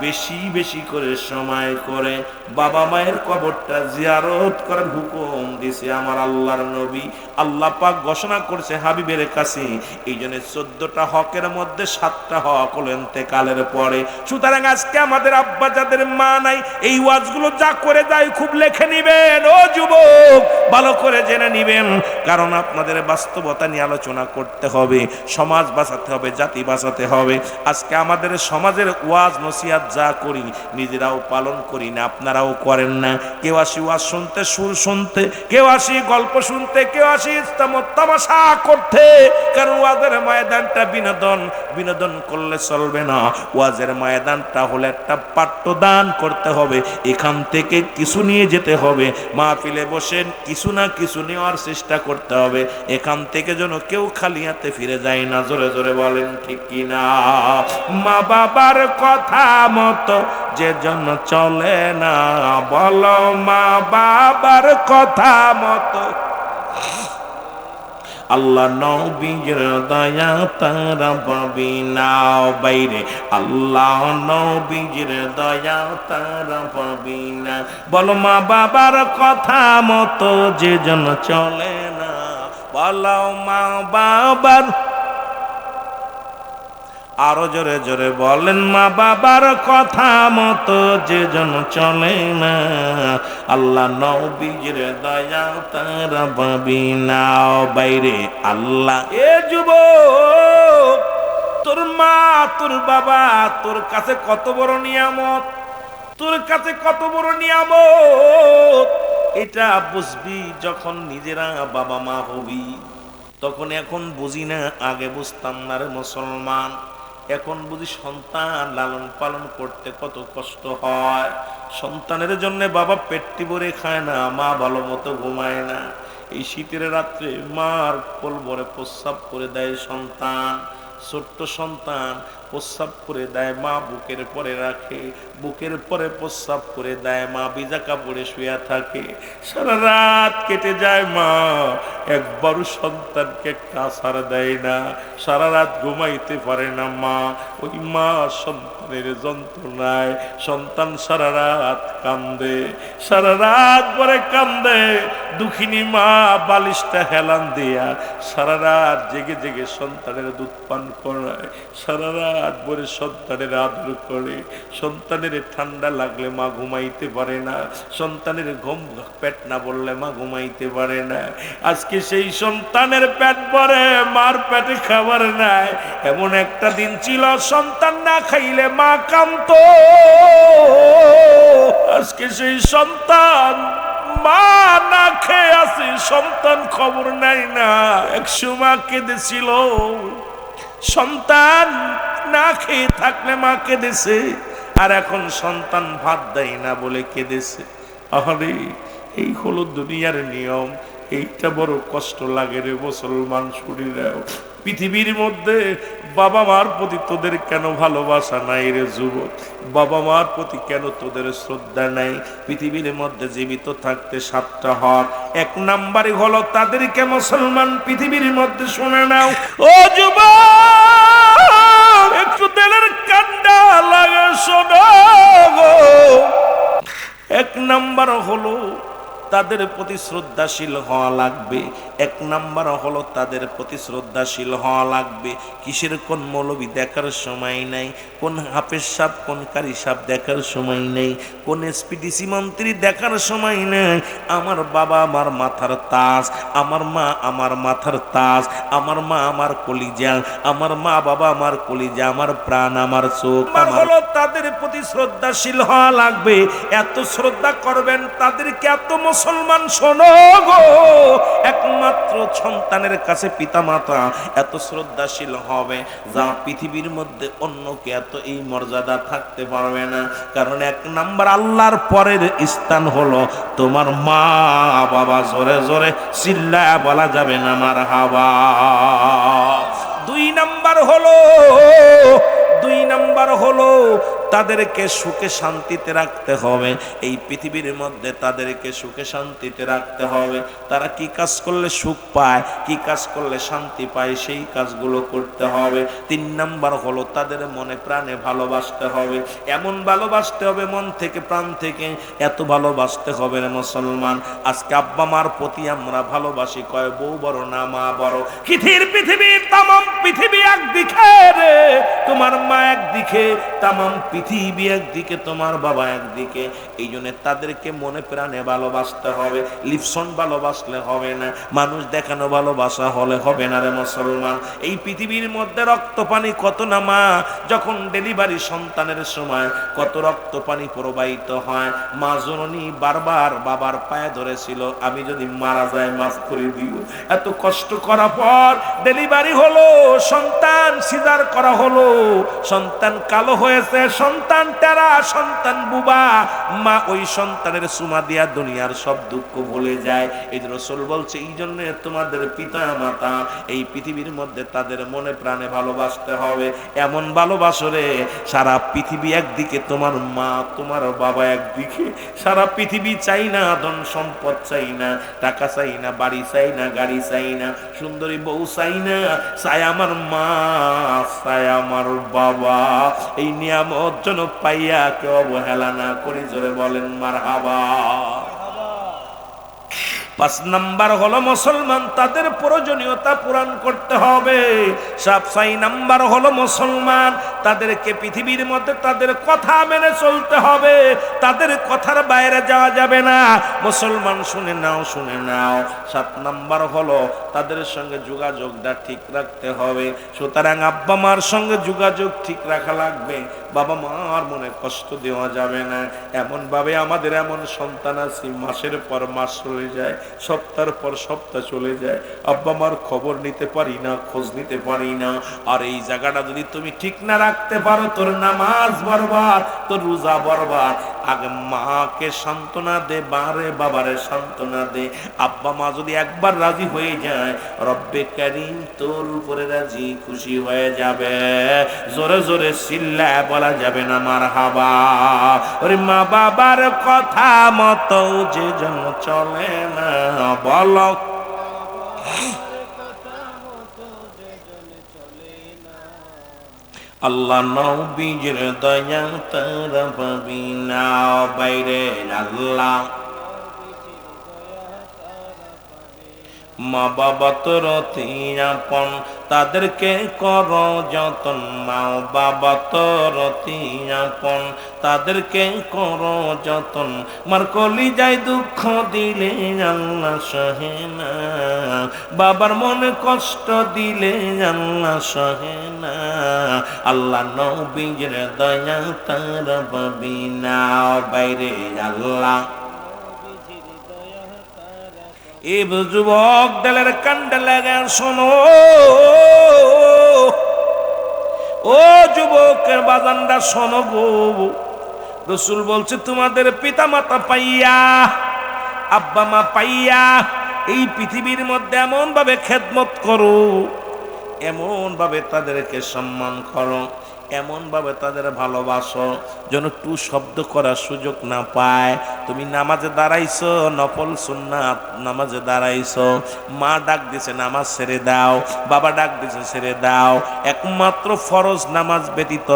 বেশি বেশি করে সময় করে বাবা মায়ের কবরটা জিয়ারত করার হুকুম দিয়েছে আমার আল্লাহর নবী। আল্লাহ পাক ঘোষণা করছে হাবিবের কাছে। এই জন্য 14টা হকের মধ্যে 7টা হক হলো ইন্তেকালের পরে। সুতরাং আজকে আমাদের আব্বা যাদের মা নাই, এই ওয়াজগুলো যা করে যায় খুব লেখে নিবেন ও যুবক, ভালো করে জেনে নিবেন। কারণ আপনাদের বাস্তবতা নিয়ে আলোচনা করতে হবে, সমাজ বাঁচাতে হবে, জাতি বাঁচাতে হবে। আজকে আমাদের সমাজের ওয়াজ নসিহত যা করি নিজেরাও পালন করি না, আপনারাও করেন না। কেউ আসি ওয়াজ শুনতে, সুর শুনতে, কেউ আসি গল্প শুনতে, কেউ আসি তামাশা করতে। কারণ ওয়াজের ময়দানটা বিনোদন, বিনোদন করলে চলবে না। ওয়াজের ময়দানটা হলে একটা পাঠ্যদান করতে হবে, এখান থেকে কিছু নিয়ে যেতে হবে। মাহফিলে বসে কিছু না কিছু নেওয়ার চেষ্টা করতে হবে, এখান থেকে যেন কেউ খালি হাতে ফিরে যায় না। জোরে জোরে বলেন ঠিক কিনা? মা বাবার কথা মতো যে জন চলে না, বলো মা বাবার কথা মতো আল্লাহ নবীর দয়া তারা পাবি না বাইরে, আল্লাহ নবীর দয়া তারা পাবি না। বলো মা বাবার কথা মতো যে জন চলে না, বলো মা বাবার, আরো জোরে জোরে বলেন, মা বাবার কথা মতো যে জন চলে না, আল্লাহ নবীর দয়া তারা পাবি না বাইরে। আল্লাহ এ যুবক, তোর মা তোর বাবা তোর কাছে কত বড় নিয়ামত, তোর কাছে কত বড় নিয়ামত, এটা বুঝবি যখন নিজেরা বাবা মা হবি তখন। এখন বুঝি না, আগে বুঝতাম না রে মুসলমান। এখন বুঝি সন্তান লালন পালন করতে কত কষ্ট হয়। সন্তানের জন্য বাবা পেটটি ভরে খায় না, মা ভালো মতো ঘুমায় না। এই শীতের রাত্রে মার কোল ভরে প্রস্রাব করে দেয় সন্তান, ছোট্ট সন্তান প্রস্রাব করে দেয়, মা বুকের পরে রাখে, বুকের পরে প্রস্রাব করে দেয়, মা ভিজা কাপড়ে শুয়ে থাকে। সারা রাত কেটে যায়, মা একবারও সন্তানকে কাছার দেয় না, সারা রাত ঘুমাইতে পারে না মা। ওই মা সন্তানের যন্ত্রণায় সন্তান সারা রাত কান্দে, সারা রাত পরে কান্দে। দুঃখিনী মা বালিশটা হেলান দিয়া সারা রাত জেগে জেগে সন্তানের দুধ পান করায়, সারা রাত ভরে সন্তানের আদর করে। সন্তানের ঠান্ডা লাগলে মা ঘুমাইতে পারে না, সন্তানের ঘুম পেট না বললে মা ঘুমাইতে পারে না। আজকে সেই সন্তানের পেট ভরে, মার পেটে খাবার নাই। এমন একটা দিন ছিল সন্তান না খাইলে মা কাঁদতো। আজকে সেই সন্তান মা না খেয়ে আছে, সন্তান খবর নাই না। একশো মা কেঁদেছিল, সন্তান না খেয়ে থাকলে মা কেঁদেছে, আর এখন সন্তান ভাত দেয় না বলে কেঁদেছে। আরে এই হলো দুনিয়ার নিয়ম। এইটা বড় কষ্ট লাগে রে মুসলমান শরীরেও। পৃথিবীর মধ্যে বাবা মার প্রতি তোদের কেন ভালোবাসা নাই রে যুবক? বাবা মার প্রতি কেন তোদের শ্রদ্ধা নাই? পৃথিবীর মধ্যে জীবিত থাকতে 7টা হক। 1 নাম্বারই হলো তাদেরকে মুসলমান পৃথিবীর মধ্যে শুনে নাও। ও যুবক, একটু দিলের কান্ডা লাগে শোনো গো। 1 নাম্বার হলো তাদের প্রতি শ্রদ্ধাশীল হওয়া লাগবে। 1 নাম্বার হলো তাদের প্রতি শ্রদ্ধাশীল হওয়া লাগবে। কিসের কোন মৌলবী দেখার সময় নাই, কোন হাফেজ সাহেব কোন কারি সাহেব দেখার সময় নেই, কোন এসপিডিসি মন্ত্রী দেখার সময় নেই। আমার বাবা আমার মাথার তাজ, আমার মা আমার মাথার তাজ, আমার মা আমার কলিজা, আমার মা বাবা আমার কলিজা, আমার প্রাণ, আমার চোখ। আমার হলো তাদের প্রতি শ্রদ্ধাশীল হওয়া লাগবে। এত শ্রদ্ধা করবেন তাদেরকে। এত মুসলমান শোনো গো, একমাত্র সন্তানের কাছে পিতামাতা এত শ্রদ্ধাশীল হবে যা পৃথিবীর মধ্যে অন্য কে এত এই মর্যাদা থাকতে পারবে না। কারণ 1 নাম্বার আল্লাহর পরের স্থান হলো তোমার মা বাবা। জোরে জোরে চিল্লায়া বলা যাবে না মারহাবা। 2 নাম্বার হলো তাদেরকে সুখে শান্তিতে রাখতে হবে। এই পৃথিবীর মধ্যে তাদেরকে সুখে শান্তিতে রাখতে হবে। তারা কি কাজ করলে সুখ পায়, কি কাজ করলে শান্তি পায়, সেই কাজগুলো করতে হবে। 3 নাম্বার হলো তাদের মনে প্রাণে ভালোবাসতে হবে। এমন ভালোবাসতে হবে মন থেকে প্রাণ থেকে, এত ভালোবাসতে হবে রে মুসলমান। আজকে আব্বা মার প্রতি আমরা ভালোবাসি, কয় বউ বড় না মা বড়। পৃথিবীর তামাম পৃথিবী একদিকে রে, তোমার মা একদিকে, তামাম পৃথিবী একদিকে, তোমার বাবা একদিকে। এই জন্য তাদেরকে মনে প্রাণে ভালোবাসতে হবে। লিপসন ভালোবাসলে হবে না, মানুষ দেখানো ভালোবাসা হলে হবে না রে মুসলমান। এই পৃথিবীর মধ্যে রক্ত পানি কত না মা, যখন ডেলিভারি সন্তানের সময় কত রক্ত পানি প্রবাহিত হয়। মা জননী বারবার বাবার পায়ে ধরেছিল, আমি যদি মারা যায় মাফ করে দিও। এত কষ্ট করার পর ডেলিভারি হলো, সন্তান সিজার করা হলো, সন্তান কালো হয়েছে,
সন্তান টেরা, সন্তান বুবা, মা ওই সন্তানের সুমা দিয়া দুনিয়ার সব দুঃখ ভুলে যায়। এই যে রাসূল বলছে এই জন্য তোমাদের পিতা মাতা এই পৃথিবীর মধ্যে তাদের মনে প্রাণে ভালোবাসতে হবে। এমন ভালোবাসরে সারা পৃথিবী একদিকে, তোমার মা তোমার বাবা একদিকে, সারা পৃথিবী চাই না, ধন সম্পদ চাই না, টাকা চাই না, বাড়ি চাই না, গাড়ি চাই না, সুন্দরী বউ চাই না, চাই আমার মা, চাই আমার বাবা। এই নিয়ামত যেন পাইয়া কেউ অবহেলা না করি, জোরে বলেন মারহাবা। 5 নাম্বার হলো মুসলমান, তাদের প্রয়োজনীয়তা পূরণ করতে হবে। 6 নাম্বার হলো মুসলমান, তাদেরকে পৃথিবীর মধ্যে তাদের কথা মেনে চলতে হবে, তাদের কথার বাইরে যাওয়া যাবে না। মুসলমান শুনে নাও, শুনে নাও। 7 নাম্বার হলো তাদের সঙ্গে যোগাযোগটা ঠিক রাখতে হবে। সুতরাং আব্বা মার সঙ্গে যোগাযোগ ঠিক রাখা লাগবে, বাবা মার মনে কষ্ট দেওয়া যাবে না। এমন ভাবে আমাদের এমন সন্তান আছে মাসের পর মাস চলে যায়, সপ্তাহের পর সপ্তাহ চলে যায়, আব্বা মার খবর নিতে পারি না, খোঁজ নিতে পারি না। আর এই জায়গাটা যদি তুমি ঠিক না রাখতে পারো, তোর নামাজ বরবাদ, তোর রোজা বরবাদ। আগে মাকে সান্ত্বনা দে, বারে বাবারে সান্ত্বনা দে। আব্বা মা যদি একবার রাজি হয়ে যায়, রব্বে কারীম তোর উপরে রাজি খুশি হয়ে যাবে। জোরে জোরে চিল্লায় বলা যাবে না মারহাবা। ওরে মা বাবার কথা মতো যে জন চলে না, বলো আল্লাহ নবীর দয়া তারা পাবি না, বাইরে আল্লাহ মা বাবা তোর আপন, তাদেরকে কর যতন। মা বাবা তোর আপন, তাদেরকে কর যতন। মার কলিজায় দুঃখ দিলে আল্লাহ সহে না, বাবার মনে কষ্ট দিলে আল্লাহ সহে না। আল্লাহ নবীর দয়া তারা পাবি না, বাইরে আল্লাহ। এই যুবক দলের কান্ডে লাগা শোনো, ও যুবকের বাজানটা শোনো গো। রাসূল বলছে তোমাদের পিতা মাতা পাইয়া, আব্বা মা পাইয়া এই পৃথিবীর মধ্যে এমন ভাবে খেদমত করো, এমন ভাবে তাদেরকে সম্মান করো, এমন ভাবে তাদের ভালোবাসো যেন টু শব্দ করার সুযোগ না পায়। তুমি নামাজে দাঁড়াইছো, নফল সুন্নাত নামাজে দাঁড়াইছো, মা ডাক দিছে নামাজ ছেড়ে দাও, বাবা ডাক দিছে ছেড়ে দাও। একমাত্র ফরজ নামাজ ব্যতীত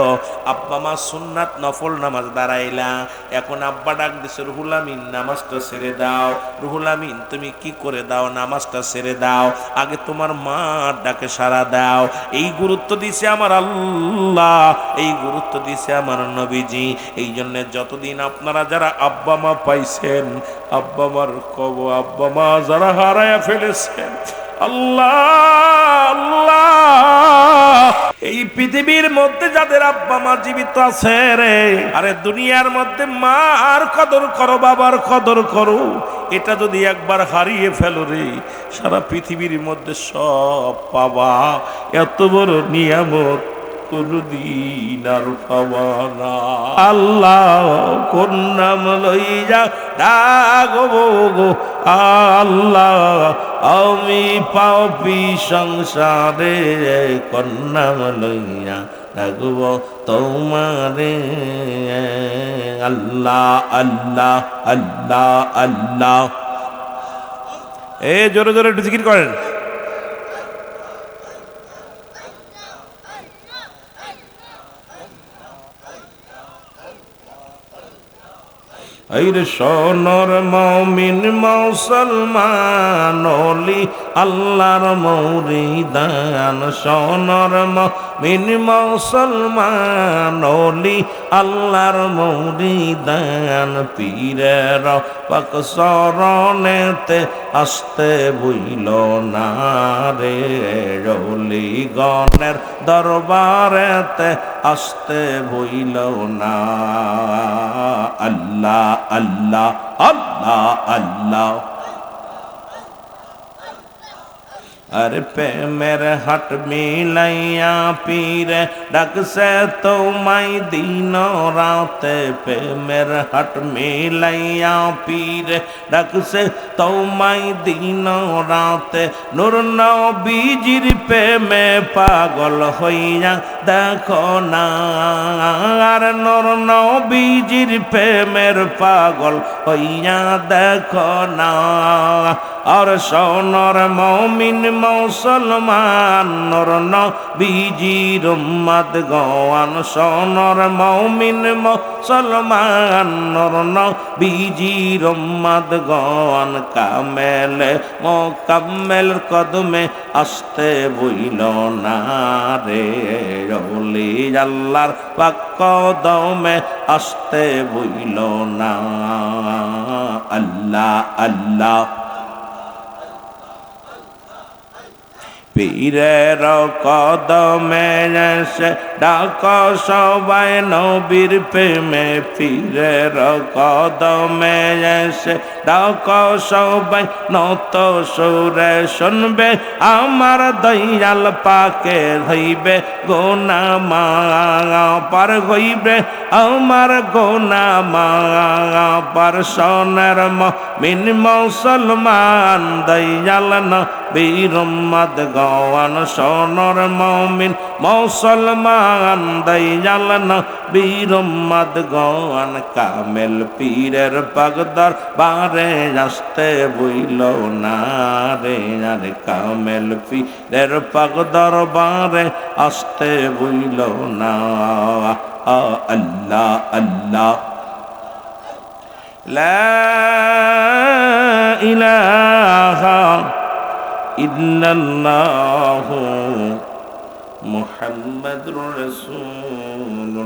আব্বা মা সুন্নাত নফল নামাজ দাঁড়াইলা, এখন আব্বা ডাক দিছে রুহুল আমিন নামাজটা ছেড়ে দাও। রুহুল আমিন তুমি কি করে দাও, নামাজটা ছেড়ে দাও, আগে তোমার মা ডাকে সাড়া দাও। এই গুরুত্ব দিছে আমার আল্লাহ, এই গুরুত্ব দিছে আমার নবীজি। এই জন্য যতদিন আপনারা যারা আব্বা মা পাইছেন, আব্বা মার কব, আব্বা মা যারা হারায়া ফেলেছেন, আল্লাহ আল্লাহ, এই পৃথিবীর মধ্যে যাদের আব্বা মা জীবিত আছে রে, আরে দুনিয়ার মধ্যে মার কদর করো, বাবার কদর করো। এটা যদি একবার হারিয়ে ফেলো রে, সারা পৃথিবীর মধ্যে সব পাবা। এত বড় নিয়ামত কোনদিন আর পাবা না। আল্লাহ কোন নাম লইয়া ডাকবো গো আল্লাহ, আমি পাপী সংসারে কোন নাম লইয়া ডাকবো তোমারে। আল্লাহ আল্লাহ আল্লাহ আল্লাহ। জোরে জোরে একটু জিকির করেন। আইরে সোনর মমিন মুসলমান ওলি আল্লাহর মুরিদান, সোনর মমিন মুসলমান ওলি আল্লাহর মুরিদান। পীরের পাক শরণেতে আসতে ভুইল না রে, ওলি গণের দরবারেতে আসতে ভুইল না। আল্লাহ আল্লাহ আল্লাহ আল্লাহ।
আর প্রেমের হাট মিলাইয়া পীরে ডাকছে তোমায় দিন রাতে প্রেমের হাট মিলাইয়া পীরে ডাকছে তোমায় দিন রাতে নূর নবীজির প্রেমে পাগল হইয়া দেখো না আর নূর নবীজির প্রেমের পাগল হইয়া দেখো না আর সোনর মমিন মুসলমান নূর নবীজির উম্মত গওয়ান সোনর মমিন মুসলমান নূর নবীজির উম্মত গওয়ান কামেল মোকাম্মেল কদমে আসতে বইল না রে ওলি আল্লাহর পাক কদমে আসতে বইল না আল্লাহ আল্লাহ পীরের কদমে এসে ডাক সবাই নবীর প্রেমে পীরের কদমে এসে ডাক সবাই নত সুরে শুনবে আমার দয়াল পাকে হইবে গোনা মা পার হইবে আমার গোনা মা পার সোনার মিন মুসলমান দয়াল নবীর উম্মত গওয়ান সোনর মমিন মুসলমান দয়াল নবীর উম্মত গওয়ান কামেল পীরের পাগদর বারে আসতে বইল না রে আর কামেল পীরের পাগদর বারে আসতে বইল না আল্লাহ আল্লাহ লা ইলাহা ইল্লাল্লাহু মুহাম্মাদুর রাসূলুল্লাহ।